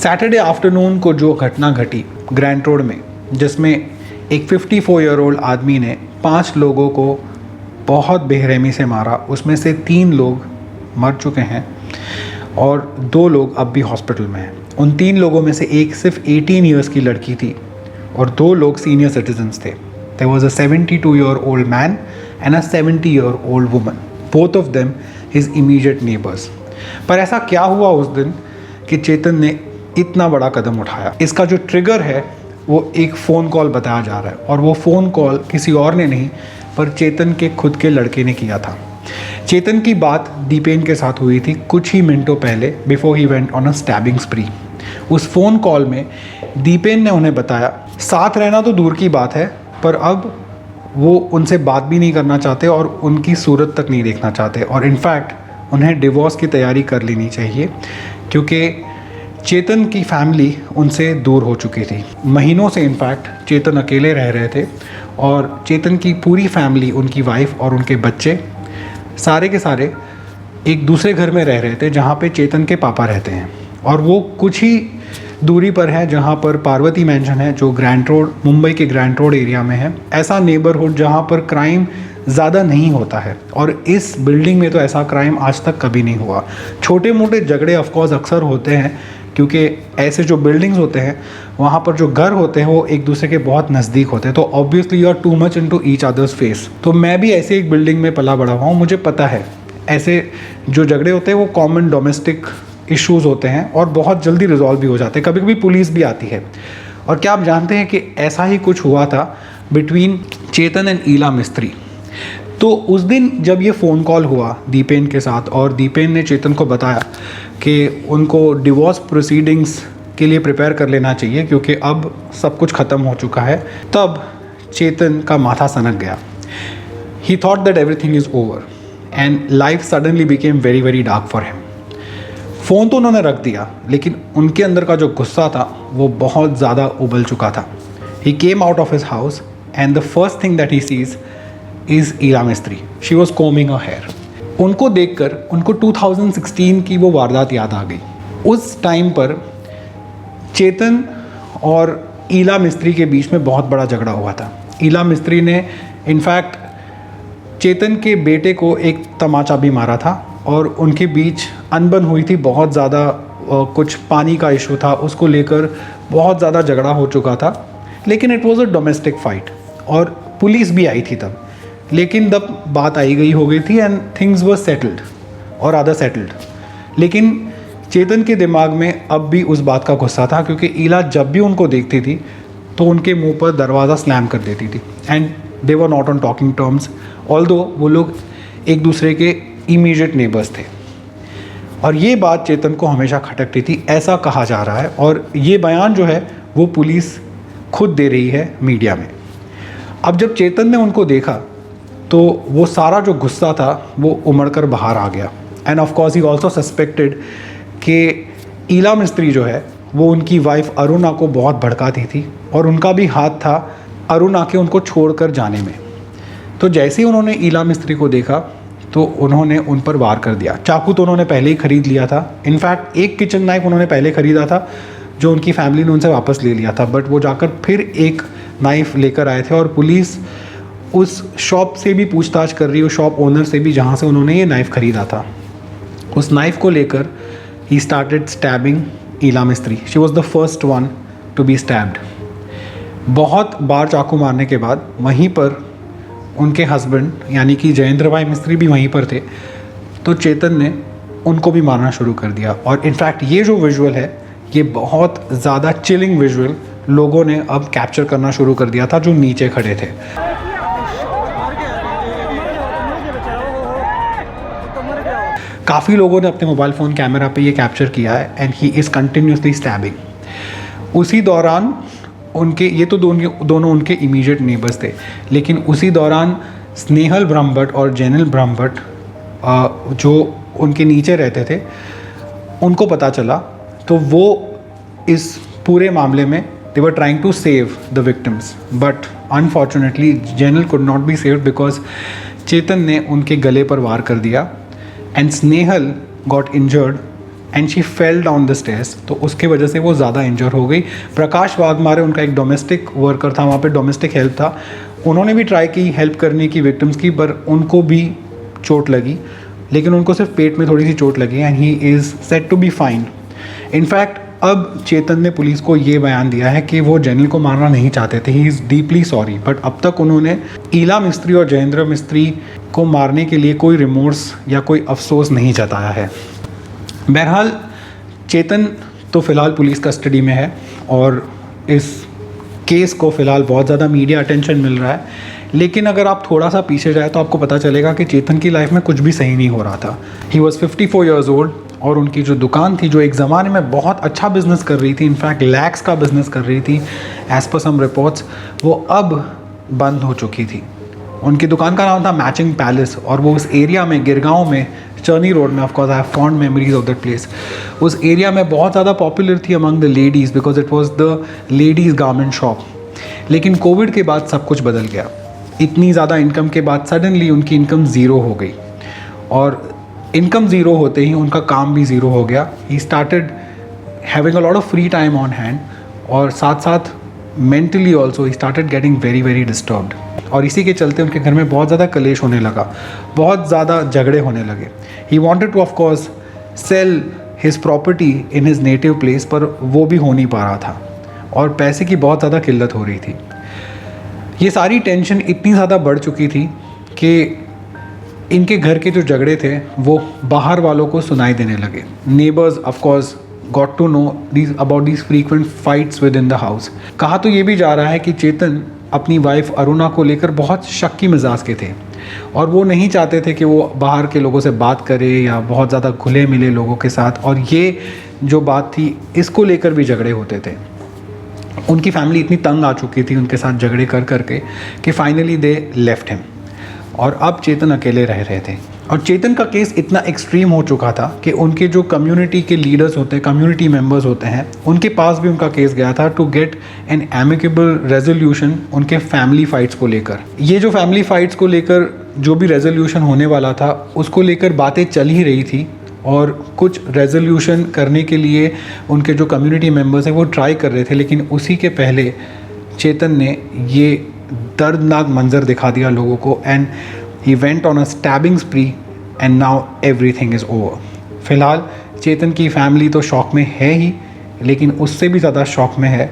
Saturday afternoon को जो घटना घटी ग्रैंड रोड में, जिसमें एक 54 ईयर ओल्ड आदमी ने 5 लोगों को बहुत बेरहमी से मारा, उसमें से 3 लोग मर चुके हैं और 2 लोग अब भी हॉस्पिटल में हैं। उन 3 लोगों में से एक सिर्फ 18 ईयर्स की लड़की थी और 2 लोग सीनियर सिटीजन्स थे। There was a 72-year-old man and a 70-year-old woman. Both of them his immediate neighbors. पर ऐसा क्या हुआ उस दिन कि चेतन ने इतना बड़ा कदम उठाया? इसका जो ट्रिगर है वो एक फ़ोन कॉल बताया जा रहा है, और वो फ़ोन कॉल किसी और ने नहीं पर चेतन के खुद के लड़के ने किया था। चेतन की बात दीपेन के साथ हुई थी कुछ ही मिनटों पहले, before he went on a stabbing स्प्री। उस फ़ोन कॉल में दीपेन ने उन्हें बताया, साथ रहना तो दूर की बात है पर अब वो उनसे बात भी नहीं करना चाहते और उनकी सूरत तक नहीं देखना चाहते, और इनफैक्ट उन्हें डिवोर्स की तैयारी कर लेनी चाहिए क्योंकि चेतन की फैमिली उनसे दूर हो चुकी थी। महीनों से इनफैक्ट चेतन अकेले रह रहे थे और चेतन की पूरी फैमिली, उनकी वाइफ और उनके बच्चे सारे के सारे एक दूसरे घर में रह रहे थे जहाँ पे चेतन के पापा रहते हैं, और वो कुछ ही दूरी पर है जहाँ पर पार्वती मैंशन है, जो ग्रैंड रोड, मुंबई के ग्रैंड रोड एरिया में है। ऐसा नेबरहुड जहाँ पर क्राइम ज़्यादा नहीं होता है, और इस बिल्डिंग में तो ऐसा क्राइम आज तक कभी नहीं हुआ। छोटे मोटे झगड़े ऑफकोर्स अक्सर होते हैं क्योंकि ऐसे जो बिल्डिंग्स होते हैं वहाँ पर जो घर होते हैं वो एक दूसरे के बहुत नज़दीक होते हैं, तो obviously you are too much into each other's face. तो मैं भी ऐसे एक बिल्डिंग में पला बड़ा हुआ हूँ, मुझे पता है ऐसे जो झगड़े होते हैं वो कॉमन डोमेस्टिक इश्यूज़ होते हैं और बहुत जल्दी रिजॉल्व भी हो जाते हैं। कभी कभी पुलिस भी आती है। और क्या आप जानते हैं कि ऐसा ही कुछ हुआ था बिटवीन चेतन एंड ईला मिस्त्री। तो उस दिन जब ये फ़ोन कॉल हुआ दीपेन के साथ और दीपेन ने चेतन को बताया कि उनको डिवोर्स प्रोसीडिंग्स के लिए प्रिपेयर कर लेना चाहिए क्योंकि अब सब कुछ ख़त्म हो चुका है, तब चेतन का माथा सनक गया। ही thought that everything is over and life suddenly became very very dark for him. Phone तो उन्होंने रख दिया, लेकिन उनके अंदर का जो गुस्सा था वो बहुत ज़्यादा उबल चुका था। He came out of his house and the first thing that he sees is Ila Mistry. She was combing her hair. उनको देखकर उनको 2016 की वो वारदात याद आ गई। उस टाइम पर चेतन और ईला मिस्त्री के बीच में बहुत बड़ा झगड़ा हुआ था। ईला मिस्त्री ने इनफैक्ट चेतन के बेटे को एक तमाचा भी मारा था और उनके बीच अनबन हुई थी बहुत ज़्यादा। कुछ पानी का इशू था, उसको लेकर बहुत ज़्यादा झगड़ा हो चुका था, लेकिन it was a domestic fight और पुलिस भी आई थी तब। लेकिन तब बात आई गई हो गई थी एंड थिंग्स वर सेटल्ड और आधा सेटल्ड। लेकिन चेतन के दिमाग में अब भी उस बात का गुस्सा था क्योंकि ईला जब भी उनको देखती थी तो उनके मुंह पर दरवाज़ा स्लैम कर देती थी and they were not on talking terms, although वो लोग एक दूसरे के इमीडिएट नेबर्स थे। और ये बात चेतन को हमेशा खटकती थी, ऐसा कहा जा रहा है, और ये बयान जो है वो पुलिस खुद दे रही है मीडिया में। अब जब चेतन ने उनको देखा तो वो सारा जो गुस्सा था वो उमड़ कर बाहर आ गया end of course he also suspected कि ईला मिस्त्री जो है वो उनकी वाइफ अरुणा को बहुत भड़काती थी और उनका भी हाथ था अरुणा के उनको छोड़कर जाने में। तो जैसे ही उन्होंने ईला मिस्त्री को देखा तो उन्होंने उन पर वार कर दिया। चाकू तो उन्होंने पहले ही ख़रीद लिया था, इनफैक्ट एक किचन नाइफ उन्होंने पहले ख़रीदा था जो उनकी फैमिली ने उनसे वापस ले लिया था, बट वो जाकर फिर एक नाइफ़ लेकर आए थे और पुलिस उस शॉप से भी पूछताछ कर रही है, उस शॉप ओनर से भी जहाँ से उन्होंने ये नाइफ़ ख़रीदा था। उस नाइफ़ को लेकर he started stabbing Ila Mistry. She was the first one to be stabbed. बहुत बार चाकू मारने के बाद वहीं पर उनके हस्बैंड यानी कि जयेंद्र भाई मिस्त्री भी वहीं पर थे, तो चेतन ने उनको भी मारना शुरू कर दिया। और इनफैक्ट ये जो विजुअल है ये बहुत ज़्यादा चिलिंग विजुअल लोगों ने अब कैप्चर करना शुरू कर दिया था जो नीचे खड़े थे। काफ़ी लोगों ने अपने मोबाइल फ़ोन कैमरा पे ये कैप्चर किया है and he is continuously stabbing. उसी दौरान उनके ये तो दोनों उनके इमीडिएट नेबर्स थे, लेकिन उसी दौरान स्नेहल ब्रह्मभट्ट और जैनल ब्रह्मभट्ट जो उनके नीचे रहते थे उनको पता चला, तो वो इस पूरे मामले में they were trying to save the victims, but unfortunately Jainal could not be saved because Chetan ने उनके गले पर वार कर दिया and Snehal got injured and she fell down the stairs, तो उसके वजह से वो ज़्यादा इंजर हो गई। प्रकाश वाघमारे उनका एक डोमेस्टिक वर्कर था, वहाँ पे डोमेस्टिक हेल्प था, उन्होंने भी ट्राई की हेल्प करने की विक्टिम्स की, पर उनको भी चोट लगी, लेकिन उनको सिर्फ पेट में थोड़ी सी चोट लगी and he is said to be fine. In fact अब चेतन ने पुलिस को ये बयान दिया है कि वो जेनिल को मारना नहीं चाहते थे, he is deeply sorry, but अब तक उन्होंने ईला मिस्त्री और जयेंद्र मिस्त्री को मारने के लिए कोई रिमोर्स या कोई अफसोस नहीं जताया है। बहरहाल चेतन तो फ़िलहाल पुलिस कस्टडी में है और इस केस को फ़िलहाल बहुत ज़्यादा मीडिया अटेंशन मिल रहा है, लेकिन अगर आप थोड़ा सा पीछे जाए तो आपको पता चलेगा कि चेतन की लाइफ में कुछ भी सही नहीं हो रहा था। ही वॉज 54 ईयर्स ओल्ड और उनकी जो दुकान थी, जो एक ज़माने में बहुत अच्छा बिजनेस कर रही थी, इनफैक्ट लैक्स का बिजनेस कर रही थी एज़ पर सम रिपोर्ट्स, वो अब बंद हो चुकी थी। उनकी दुकान का नाम था मैचिंग पैलेस और वो उस एरिया में, गिरगांव में, चर्नी रोड में, of course I have fond memories of that place, उस एरिया में बहुत ज़्यादा पॉपुलर थी among the ladies because it was the ladies garment shop. लेकिन कोविड के बाद सब कुछ बदल गया। इतनी ज़्यादा इनकम के बाद सडनली उनकी इनकम ज़ीरो हो गई और इनकम ज़ीरो होते ही उनका काम भी ज़ीरो हो गया। He started having a lot of free time on hand और साथ साथ mentally also he started getting very very disturbed और इसी के चलते उनके घर में बहुत ज़्यादा कलेश होने लगा, बहुत ज़्यादा झगड़े होने लगे। He wanted two of course sell his property in his native place, पर वो भी हो नहीं पा रहा था और पैसे की बहुत ज़्यादा किल्लत हो रही थी। ये सारी टेंशन इतनी ज़्यादा बढ़ चुकी थी कि इनके घर के जो झगड़े थे वो बाहर वालों को सुनाई देने लगे। Neighbours of course got to know about these frequent fights within the house. कहा तो ये भी जा रहा है कि चेतन अपनी वाइफ अरुणा को लेकर बहुत शक्की मिजाज के थे और वो नहीं चाहते थे कि वो बाहर के लोगों से बात करे या बहुत ज़्यादा घुले मिले लोगों के साथ, और ये जो बात थी इसको लेकर भी झगड़े होते थे। उनकी फैमिली इतनी तंग आ चुकी थी उनके साथ झगड़े कर करके कि फाइनली दे लेफ्ट हिम और अब चेतन अकेले रह रहे थे। और चेतन का केस इतना एक्सट्रीम हो चुका था कि उनके जो कम्युनिटी के लीडर्स होते हैं, कम्युनिटी मेंबर्स होते हैं, उनके पास भी उनका केस गया था to get an amicable resolution उनके फैमिली फाइट्स को लेकर। ये जो फैमिली फाइट्स को लेकर जो भी रेजोल्यूशन होने वाला था उसको लेकर बातें चल ही रही थी और कुछ रेजोल्यूशन करने के लिए उनके जो कम्युनिटी मेंबर्स हैं वो ट्राई कर रहे थे, लेकिन उसी के पहले चेतन ने ये दर्दनाक मंजर दिखा दिया लोगों को and he went on a stabbing स्प्री and now everything is over. फ़िलहाल चेतन की फैमिली तो शॉक में है ही, लेकिन उससे भी ज़्यादा शॉक में है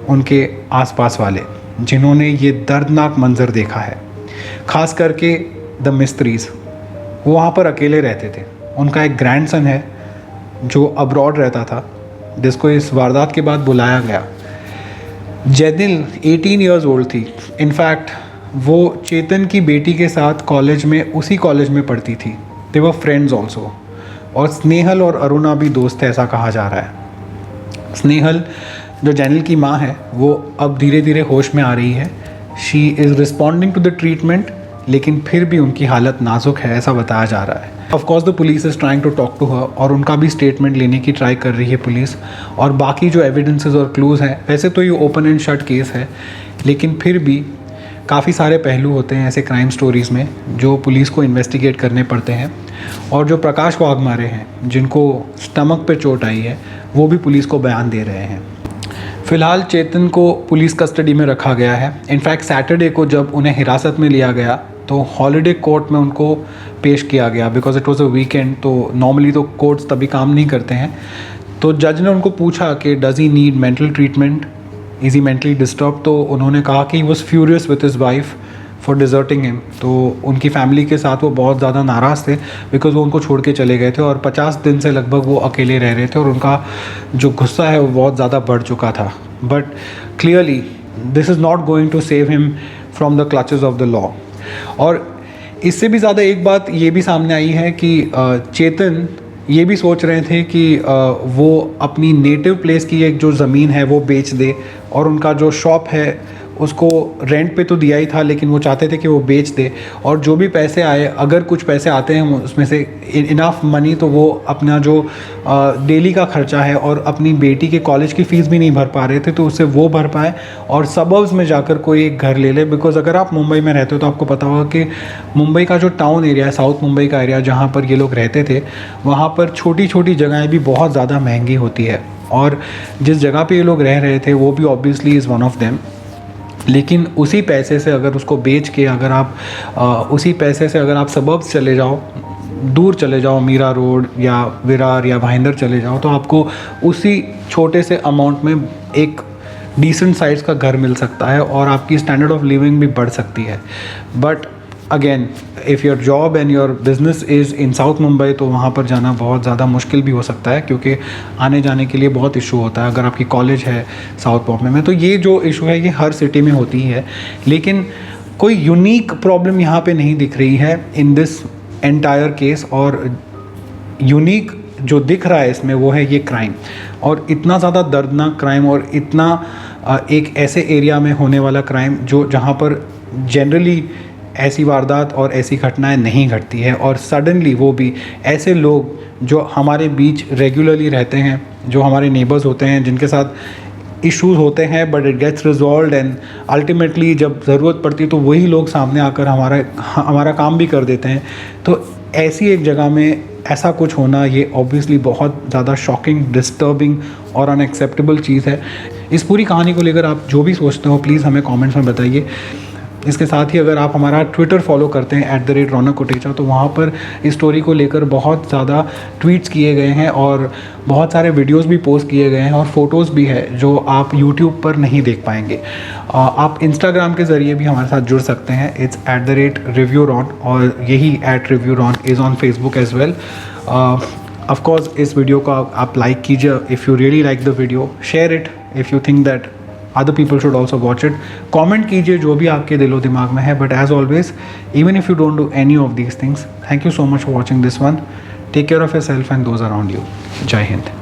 उनके आसपास वाले जिन्होंने ये दर्दनाक मंजर देखा है। ख़ास करके द मिस्त्रीज़, वो वहाँ पर अकेले रहते थे। उनका एक ग्रैंडसन है जो अब्रॉड रहता था, जिसको इस वारदात के बाद बुलाया गया। जेनिल 18 इयर्स ओल्ड थी। इनफैक्ट वो चेतन की बेटी के साथ कॉलेज में, उसी कॉलेज में पढ़ती थी। दे वर फ्रेंड्स ऑल्सो। और स्नेहल और अरुणा भी दोस्त है, ऐसा कहा जा रहा है। स्नेहल जो जेनिल की माँ है वो अब धीरे धीरे होश में आ रही है। She is responding to the treatment, लेकिन फिर भी उनकी हालत नाजुक है, ऐसा बताया जा रहा है। Of course the police is trying to talk to her और उनका भी स्टेटमेंट लेने की ट्राई कर रही है पुलिस। और बाकी जो एविडेंसेस और क्लूज़ हैं, वैसे तो ये ओपन एंड शट केस है, लेकिन फिर भी काफ़ी सारे पहलू होते हैं ऐसे क्राइम स्टोरीज़ में जो पुलिस को इन्वेस्टिगेट करने पड़ते हैं। और जो प्रकाश वाघमारे हैं जिनको स्टमक पे चोट आई है, वो भी पुलिस को बयान दे रहे हैं। फ़िलहाल चेतन को पुलिस कस्टडी में रखा गया है। इनफैक्ट सैटरडे को जब उन्हें हिरासत में लिया गया तो हॉलीडे कोर्ट में उनको पेश किया गया because it was a weekend, तो नॉर्मली तो कोर्ट्स तभी काम नहीं करते हैं। तो जज ने उनको पूछा कि does he need mental treatment, is he mentally disturb, तो उन्होंने कहा कि he was furious with his wife for deserting him. तो उनकी फैमिली के साथ वो बहुत ज़्यादा नाराज़ थे बिकॉज वो उनको छोड़ के चले गए थे और 50 दिन से लगभग वो अकेले रह रहे थे और उनका जो गुस्सा है वो बहुत ज़्यादा बढ़ चुका था। But clearly this is not going to save him from the clutches of the law. और इससे भी ज़्यादा एक बात ये भी सामने आई है कि चेतन ये भी सोच रहे थे कि वो अपनी नेटिव प्लेस की एक जो ज़मीन है वो बेच दे और उनका जो शॉप है उसको रेंट पे तो दिया ही था, लेकिन वो चाहते थे कि वो बेच दे, और जो भी पैसे आए, अगर कुछ पैसे आते हैं उसमें से इनफ मनी, तो वो अपना जो डेली का खर्चा है और अपनी बेटी के कॉलेज की फ़ीस भी नहीं भर पा रहे थे, तो उससे वो भर पाए और सबर्ब्स में जाकर कोई एक घर ले ले। बिकॉज़ अगर आप मुंबई में रहते हो तो आपको पता होगा कि मुंबई का जो टाउन एरिया है, साउथ मुंबई का एरिया जहाँ पर ये लोग रहते थे, वहाँ पर छोटी छोटी जगहें भी बहुत ज़्यादा महंगी होती है, और जिस जगह पे ये लोग रह रहे थे वो भी obviously is one of them. लेकिन उसी पैसे से अगर उसको बेच के अगर आप उसी पैसे से अगर आप सबर्ब्स चले जाओ, दूर चले जाओ, मीरा रोड या विरार या भाईंदर चले जाओ, तो आपको उसी छोटे से अमाउंट में एक डिसेंट साइज़ का घर मिल सकता है और आपकी स्टैंडर्ड ऑफ लिविंग भी बढ़ सकती है। But again, if your job and your business is in south Mumbai, तो वहाँ पर जाना बहुत ज़्यादा मुश्किल भी हो सकता है, क्योंकि आने जाने के लिए बहुत इशू होता है। अगर आपकी कॉलेज है साउथ बॉम्बे में, तो ये जो इशू है ये हर सिटी में होती है। लेकिन कोई यूनिक प्रॉब्लम यहाँ पे नहीं दिख रही है इन दिस एंटायर केस, और यूनिक जो दिख रहा है इसमें वो है ये क्राइम, और इतना ज़्यादा दर्दनाक क्राइम, और इतना एक ऐसे एरिया में होने वाला क्राइम जो जहाँ पर जनरली ऐसी वारदात और ऐसी घटनाएं नहीं घटती है, और सडनली वो भी ऐसे लोग जो हमारे बीच रेगुलरली रहते हैं, जो हमारे नेबर्स होते हैं, जिनके साथ इश्यूज होते हैं, but it gets resolved and ultimately जब ज़रूरत पड़ती है तो वही लोग सामने आकर हमारा काम भी कर देते हैं। तो ऐसी एक जगह में ऐसा कुछ होना, ये ऑब्वियसली बहुत ज़्यादा शॉकिंग, डिस्टर्बिंग और अनएक्सेप्टेबल चीज़ है। इस पूरी कहानी को लेकर आप जो भी सोचते हो प्लीज़ हमें कमेंट्स में बताइए। इसके साथ ही अगर आप हमारा ट्विटर फॉलो करते हैं @रौनक कोटेचा, तो वहाँ पर इस स्टोरी को लेकर बहुत ज़्यादा ट्वीट्स किए गए हैं और बहुत सारे वीडियोस भी पोस्ट किए गए हैं, और फ़ोटोज़ भी है जो आप यूट्यूब पर नहीं देख पाएंगे। आप इंस्टाग्राम के ज़रिए भी हमारे साथ जुड़ सकते हैं, इट्स @reviewron, और यही @reviewron is on Facebook as well. Of course इस वीडियो को आप लाइक कीजिए if you really like the video, share it if you think that other people should also watch it. Comment कीजिए जो भी आपके दिलो दिमाग में है, but as always, even if you don't do any of these things, thank you so much for watching this one. Take care of yourself and those around you. Jai Hind.